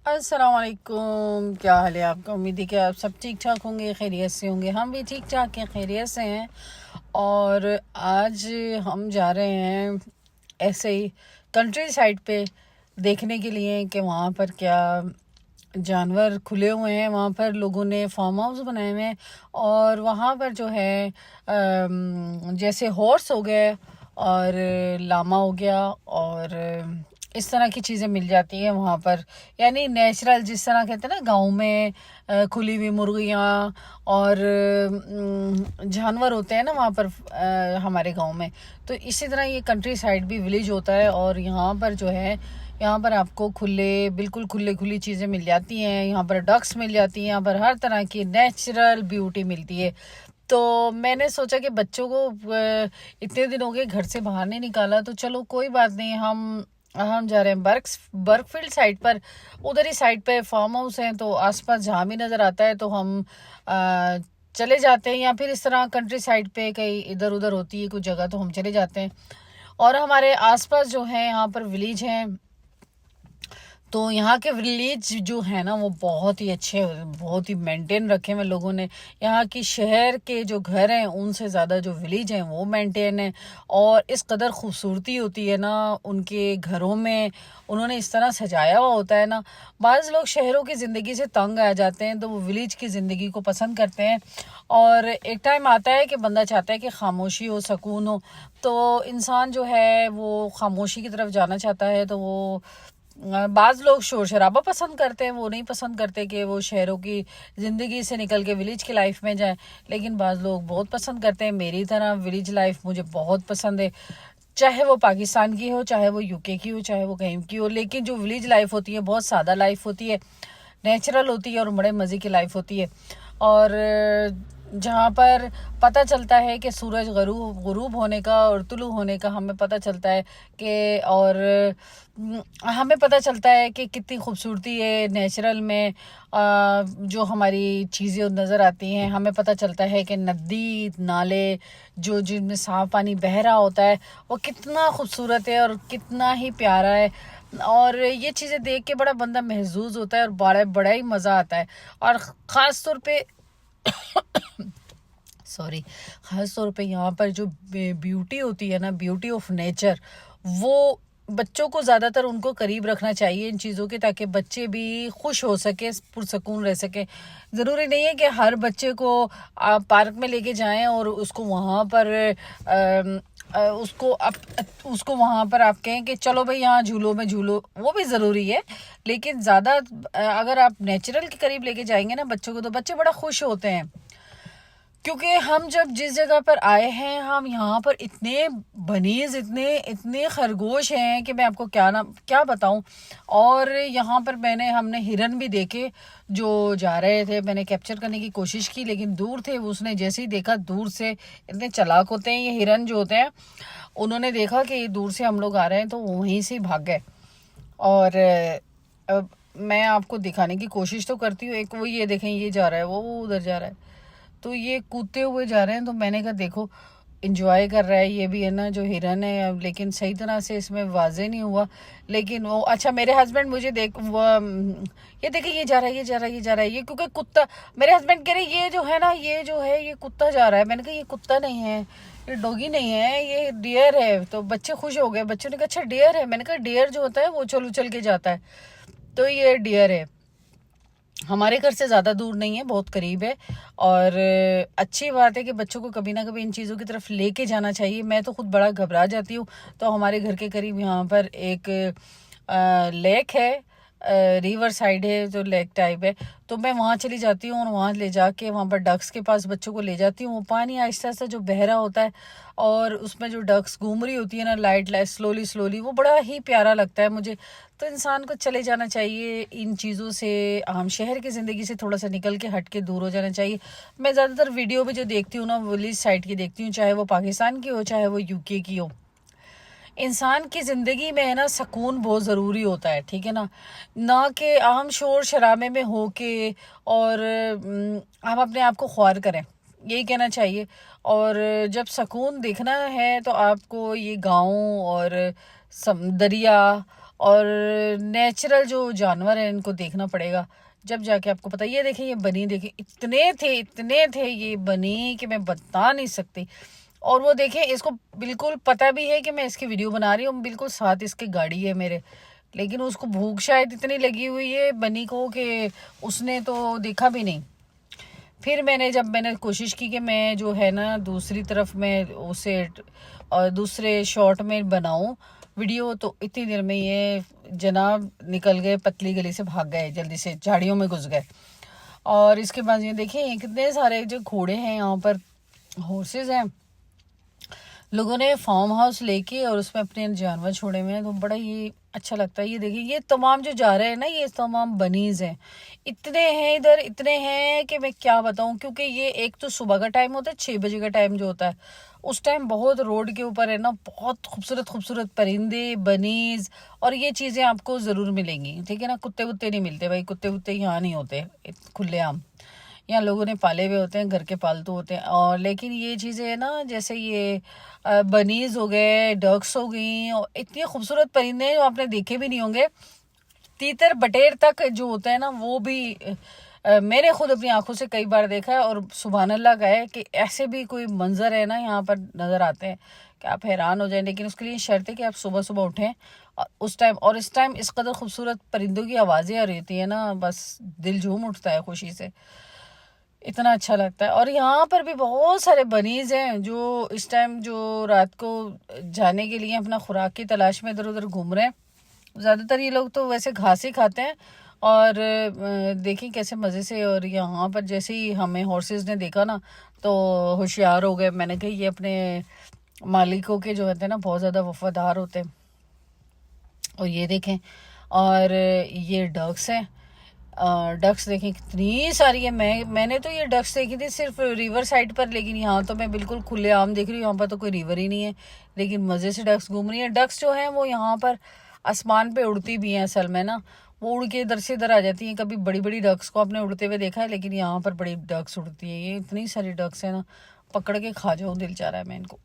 अस्सलाम वालेकुम। क्या हाल है आपका? उम्मीद है कि आप सब ठीक ठाक होंगे, खैरियत से होंगे। हम भी ठीक ठाक हैं, खैरियत से हैं। और आज हम जा रहे हैं ऐसे ही कंट्री साइड पे देखने के लिए कि वहाँ पर क्या जानवर खुले हुए हैं। वहाँ पर लोगों ने फार्म हाउस बनाए हुए हैं और वहाँ पर जो है जैसे हॉर्स हो गए और लामा हो गया और इस तरह की चीज़ें मिल जाती हैं वहाँ पर। यानी नेचुरल, जिस तरह कहते हैं ना गांव में खुली हुई मुर्गियाँ और जानवर होते हैं ना वहाँ पर हमारे गांव में। तो इसी तरह ये कंट्री साइड भी विलेज होता है और यहाँ पर जो है, यहाँ पर आपको बिल्कुल खुली चीज़ें मिल जाती हैं। यहाँ पर डक्स मिल जाती हैं, यहाँ पर हर तरह की नेचुरल ब्यूटी मिलती है। तो मैंने सोचा कि बच्चों को इतने दिन हो गए घर से बाहर नहीं निकाला, तो चलो कोई बात नहीं, हम जा रहे हैं बर्कफील्ड साइड पर। उधर ही साइड पे फार्म हाउस हैं, तो आसपास जहाँ भी नज़र आता है तो हम चले जाते हैं। या फिर इस तरह कंट्री साइड पे कहीं इधर उधर होती है कुछ जगह तो हम चले जाते हैं। और हमारे आसपास जो है यहाँ पर विलेज हैं, तो यहाँ के विलेज जो है ना वो बहुत ही अच्छे, बहुत ही मेंटेन रखे हुए लोगों ने। यहाँ की शहर के जो घर हैं उनसे ज़्यादा जो विलेज हैं वो मेंटेन है। और इस कदर खूबसूरती होती है ना उनके घरों में, उन्होंने इस तरह सजाया हुआ होता है ना। बाज़ लोग शहरों की ज़िंदगी से तंग आ जाते हैं तो वो विलेज की ज़िंदगी को पसंद करते हैं। और एक टाइम आता है कि बंदा चाहता है कि खामोशी हो, सुकून हो, तो इंसान जो है वो खामोशी की तरफ जाना चाहता है। तो वो बाज़ लोग शोर शराबा पसंद करते हैं, वो नहीं पसंद करते कि वो शहरों की ज़िंदगी से निकल के विलेज की लाइफ में जाए। लेकिन बाज़ लोग बहुत पसंद करते हैं, मेरी तरह विलेज लाइफ मुझे बहुत पसंद है। चाहे वो पाकिस्तान की हो, चाहे वो यूके की हो, चाहे वो कहीं की हो, लेकिन जो विलेज लाइफ होती है बहुत सादा लाइफ होती है, नेचुरल होती है और बड़े मज़े की लाइफ होती है। और जहाँ पर पता चलता है कि सूरज गुरूब होने का और तुलू होने का हमें पता चलता है कि, और हमें पता चलता है कि कितनी खूबसूरती है नेचुरल में। जो हमारी चीज़ें नज़र आती हैं, हमें पता चलता है कि नदी नाले जो जिनमें साफ पानी बह रहा होता है वो कितना खूबसूरत है और कितना ही प्यारा है। और ये चीज़ें देख के बड़ा बंदा महजूज होता है और बड़ा ही मज़ा आता है। और ख़ास तौर पे सॉरी, ख़ास तौर पे यहाँ पर जो ब्यूटी होती है ना, ब्यूटी ऑफ नेचर, वो बच्चों को ज़्यादातर उनको करीब रखना चाहिए इन चीज़ों के, ताकि बच्चे भी खुश हो सके, पुरसकून रह सके। ज़रूरी नहीं है कि हर बच्चे को आप पार्क में लेके जाएं और उसको वहाँ पर उसको वहाँ पर आप कहें कि चलो भाई यहाँ झूलो में झूलो, वो भी ज़रूरी है। लेकिन ज़्यादा अगर आप नेचुरल के करीब लेके जाएंगे ना बच्चों को, तो बच्चे बड़ा खुश होते हैं। क्योंकि हम जब जिस जगह पर आए हैं, हम यहाँ पर इतने बनीज, इतने इतने खरगोश हैं कि मैं आपको क्या बताऊं। और यहाँ पर हमने हिरन भी देखे जो जा रहे थे, मैंने कैप्चर करने की कोशिश की लेकिन दूर थे। उसने जैसे ही देखा दूर से, इतने चालाक होते हैं ये हिरन जो होते हैं, उन्होंने देखा कि दूर से हम लोग आ रहे हैं तो वहीं से भाग गए। और अब मैं आपको दिखाने की कोशिश तो करती हूँ। एक वो ये देखें, ये जा रहा है, वो उधर जा रहा है, तो ये कूदते हुए जा रहे हैं। तो मैंने कहा देखो, इंजॉय कर रहा है ये भी है ना जो हिरन है। अब लेकिन सही तरह से इसमें वाजे नहीं हुआ। लेकिन वो अच्छा, मेरे हस्बैंड मुझे ये देखे, ये जा रहा है, ये जा रहा है, ये जा रहा है, ये क्योंकि कुत्ता, मेरे हस्बैंड कह रहे ये जो है ना, ये जो है ये कुत्ता जा रहा है। मैंने कहा ये कुत्ता नहीं है, ये डॉगी नहीं है, ये डियर है। तो बच्चे खुश हो गए, बच्चों ने कहा अच्छा डियर है। मैंने कहा डियर जो होता है वो उछल उछल के जाता है, तो ये डियर है। हमारे घर से ज़्यादा दूर नहीं है, बहुत करीब है। और अच्छी बात है कि बच्चों को कभी ना कभी इन चीज़ों की तरफ लेके जाना चाहिए। मैं तो खुद बड़ा घबरा जाती हूँ। तो हमारे घर के करीब यहाँ पर एक लेक है, रिवर साइड है जो लेक टाइप है, तो मैं वहाँ चली जाती हूँ और वहाँ ले जाके वहाँ पर डक्स के पास बच्चों को ले जाती हूँ। वो पानी आहिस्ता आहिस्ता जो बह रहा होता है और उसमें जो डक्स घूम रही होती है ना, लाइट लाइट स्लोली स्लोली, वो बड़ा ही प्यारा लगता है मुझे। तो इंसान को चले जाना चाहिए इन चीज़ों से, हम शहर की ज़िंदगी से थोड़ा सा निकल के हट के दूर हो जाना चाहिए। मैं ज़्यादातर वीडियो में जो देखती हूँ ना, विलेज साइड की देखती हूँ, चाहे वो पाकिस्तान की हो चाहे वो यूके की हो। इंसान की ज़िंदगी में है ना सुकून बहुत ज़रूरी होता है, ठीक है ना, ना कि हम शोर शराबे में हो के और हम अपने आप को ख्वार करें, यही कहना चाहिए। और जब सुकून देखना है तो आपको ये गाँव और दरिया और नेचुरल जो जानवर है इनको देखना पड़ेगा, जब जाके आपको पता। ये देखिए, ये बनी देखिए, इतने थे ये बनी कि मैं बता नहीं सकती। और वो देखें, इसको बिल्कुल पता भी है कि मैं इसकी वीडियो बना रही हूँ, बिल्कुल साथ इसकी गाड़ी है मेरे, लेकिन उसको भूख शायद इतनी लगी हुई है बनी को कि उसने तो देखा भी नहीं। फिर मैंने कोशिश की कि मैं जो है ना दूसरी तरफ मैं उसे और दूसरे शॉट में बनाऊं वीडियो, तो इतनी देर में ये जनाब निकल गए, पतली गली से भाग गए, जल्दी से झाड़ियों में घुस गए। और इसके बाद ये देखिए कितने सारे जो घोड़े हैं यहाँ पर, हॉर्सेस हैं, लोगों ने फार्म हाउस लेके और उसमें अपने जानवर छोड़े हुए हैं, तो बड़ा ही अच्छा लगता है। ये देखिए, ये तमाम जो जा रहे हैं ना, ये तमाम बनीज हैं, इतने हैं इधर, इतने हैं कि मैं क्या बताऊं। क्योंकि ये एक तो सुबह का टाइम होता है, 6 बजे का टाइम जो होता है, उस टाइम बहुत रोड के ऊपर है ना, बहुत खूबसूरत खूबसूरत परिंदे, बनीज, और ये चीज़ें आपको ज़रूर मिलेंगी, ठीक है ना। कुत्ते वुत्ते नहीं मिलते भाई, कुत्ते वुत्ते यहाँ नहीं होते खुलेआम, यहाँ लोगों ने पाले हुए होते हैं, घर के पालतू होते हैं। और लेकिन ये चीज़ें है ना, जैसे ये बनीज हो गए, डक्स हो गई, और इतने खूबसूरत परिंदे हैं जो आपने देखे भी नहीं होंगे। तीतर बटेर तक जो होता है ना, वो भी मैंने खुद अपनी आंखों से कई बार देखा है। और सुभान अल्लाह का है कि ऐसे भी कोई मंजर है ना यहाँ पर नज़र आते हैं कि आप हैरान हो जाएं। लेकिन उसके लिए शर्त है कि आप सुबह सुबह उठें उस टाइम, और इस टाइम इस कदर खूबसूरत परिंदों की आवाज़ें आ रही है ना, बस दिल झूम उठता है खुशी से, इतना अच्छा लगता है। और यहाँ पर भी बहुत सारे बनीज हैं जो इस टाइम जो रात को जाने के लिए अपना खुराक की तलाश में इधर उधर घूम रहे हैं। ज़्यादातर ये लोग तो वैसे घास ही खाते हैं, और देखिए कैसे मज़े से। और यहाँ पर जैसे ही हमें हॉर्सेस ने देखा ना, तो होशियार हो गए। मैंने कहा ये अपने मालिकों के जो होते हैं ना, बहुत ज़्यादा वफादार होते हैं। और ये देखें, और ये डक्स हैं, डक्स देखें कितनी सारी है। मैंने तो ये डक्स देखी थी सिर्फ रिवर साइड पर, लेकिन यहाँ तो मैं बिल्कुल खुले आम देख रही हूँ। यहाँ पर तो कोई रिवर ही नहीं है, लेकिन मज़े से डक्स घूम रही है। डक्स जो है वो यहाँ पर आसमान पे उड़ती भी हैं असल में ना, वो उड़ के इधर से इधर आ जाती हैं। कभी बड़ी बड़ी डक्स को आपने उड़ते हुए देखा है, लेकिन यहाँ पर बड़ी डक्स उड़ती है। ये इतनी सारी डक्स है ना, पकड़ के खा जाओ, दिल चाह रहा है मैं इनको।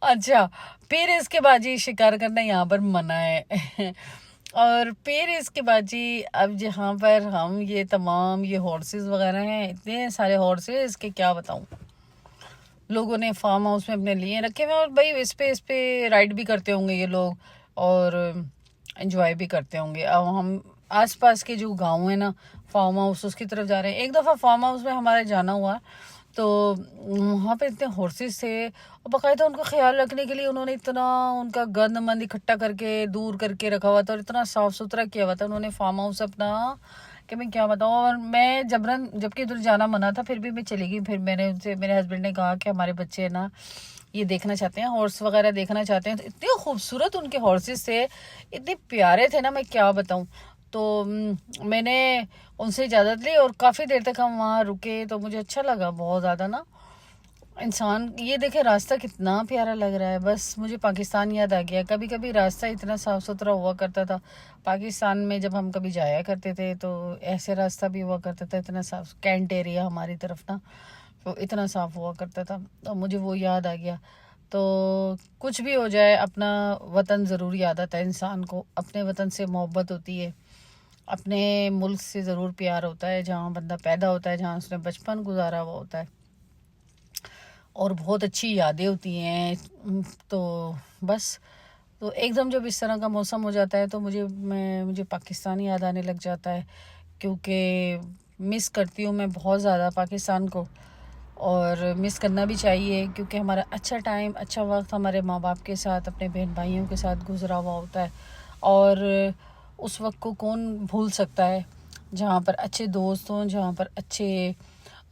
अच्छा, फिर इसके बाद जी शिकार करना यहाँ पर मना है। और फिर इसके बाद जी अब जहाँ पर हम ये तमाम ये हॉर्सेस वगैरह हैं, इतने सारे हॉर्सेस के क्या बताऊँ, लोगों ने फार्म हाउस में अपने लिए रखे हुए। और भाई इस पे राइड भी करते होंगे ये लोग, और एंजॉय भी करते होंगे। अब हम आसपास के जो गांव है ना, फार्म हाउस उसकी तरफ जा रहे हैं। एक दफ़ा फार्म हाउस में हमारे जाना हुआ, तो वहाँ पे इतने हॉर्सेस थे, और बाकायदा उनका ख्याल रखने के लिए उन्होंने इतना उनका गंद मंद इकट्ठा करके दूर करके रखा हुआ था, और इतना साफ़ सुथरा किया हुआ था उन्होंने फार्म हाउस अपना कि मैं क्या बताऊँ। और मैं जबरन, जबकि उधर जाना मना था, फिर भी मैं चली गई। फिर मैंने उनसे, मेरे हस्बैंड ने कहा कि हमारे बच्चे है ना ये देखना चाहते हैं, हॉर्स वगैरह देखना चाहते हैं। तो इतने खूबसूरत उनके हॉर्सेस थे, इतने प्यारे थे ना, मैं क्या बताऊँ। तो मैंने उनसे इजाज़त ली, और काफ़ी देर तक हम वहाँ रुके, तो मुझे अच्छा लगा बहुत ज़्यादा ना। इंसान, ये देखे रास्ता कितना प्यारा लग रहा है, बस मुझे पाकिस्तान याद आ गया। कभी कभी रास्ता इतना साफ़ सुथरा हुआ करता था पाकिस्तान में, जब हम कभी जाया करते थे तो ऐसे रास्ता भी हुआ करता था, इतना साफ, कैंट एरिया हमारी तरफ ना, तो इतना साफ़ हुआ करता था, तो मुझे वो याद आ गया। तो कुछ भी हो जाए, अपना वतन ज़रूर याद आता है इंसान को। अपने वतन से मोहब्बत होती है, अपने मुल्क से ज़रूर प्यार होता है, जहाँ बंदा पैदा होता है, जहाँ उसने बचपन गुजारा हुआ होता है, और बहुत अच्छी यादें होती हैं। तो बस, तो एकदम जब इस तरह का मौसम हो जाता है, तो मुझे पाकिस्तान याद आने लग जाता है, क्योंकि मिस करती हूँ मैं बहुत ज़्यादा पाकिस्तान को। और मिस करना भी चाहिए, क्योंकि हमारा अच्छा टाइम, अच्छा वक्त हमारे माँ बाप के साथ, अपने बहन भाइयों के साथ गुजरा हुआ होता है। और उस वक्त को कौन भूल सकता है, जहाँ पर अच्छे दोस्त हों, जहाँ पर अच्छे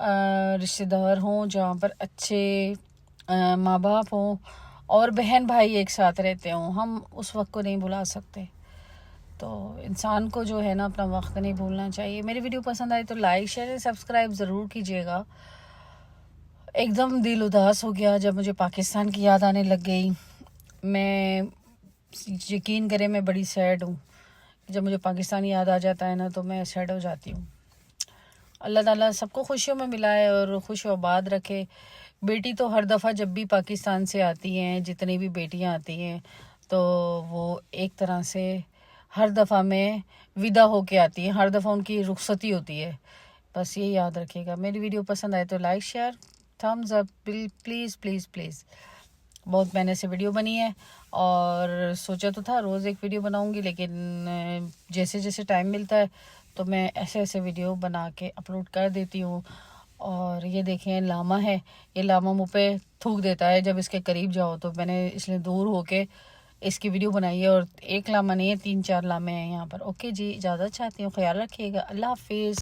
रिश्तेदार हों, जहाँ पर अच्छे माँ बाप हों, और बहन भाई एक साथ रहते हों। हम उस वक्त को नहीं भुला सकते। तो इंसान को जो है ना, अपना वक्त नहीं भूलना चाहिए। मेरी वीडियो पसंद आई तो लाइक शेयर सब्सक्राइब ज़रूर कीजिएगा। एकदम दिल उदास हो गया जब मुझे पाकिस्तान की याद आने लग गई। मैं, यकीन करें, मैं बड़ी सैड हूँ। जब मुझे पाकिस्तान याद आ जाता है ना, तो मैं सैड हो जाती हूँ। अल्लाह ताला सबको खुशियों में मिलाए और खुश आबाद रखे। बेटी तो हर दफ़ा जब भी पाकिस्तान से आती हैं, जितनी भी बेटियां आती हैं, तो वो एक तरह से हर दफ़ा में विदा होके आती है, हर दफ़ा उनकी रुखसती होती है। बस ये याद रखिएगा। मेरी वीडियो पसंद आए तो like share thumbs up please please please. बहुत मेहनत से वीडियो बनी है और सोचा तो था रोज़ एक वीडियो बनाऊंगी, लेकिन जैसे जैसे टाइम मिलता है तो मैं ऐसे ऐसे वीडियो बना के अपलोड कर देती हूँ। और ये देखें लामा है, ये लामा मुँह पे थूक देता है जब इसके करीब जाओ, तो मैंने इसलिए दूर होके इसकी वीडियो बनाई है। और एक लामा नहीं है, 3-4 लामे हैं यहाँ पर। ओके जी, इजाज़त चाहती हूँ, ख्याल रखिएगा, अल्लाह हाफिज़।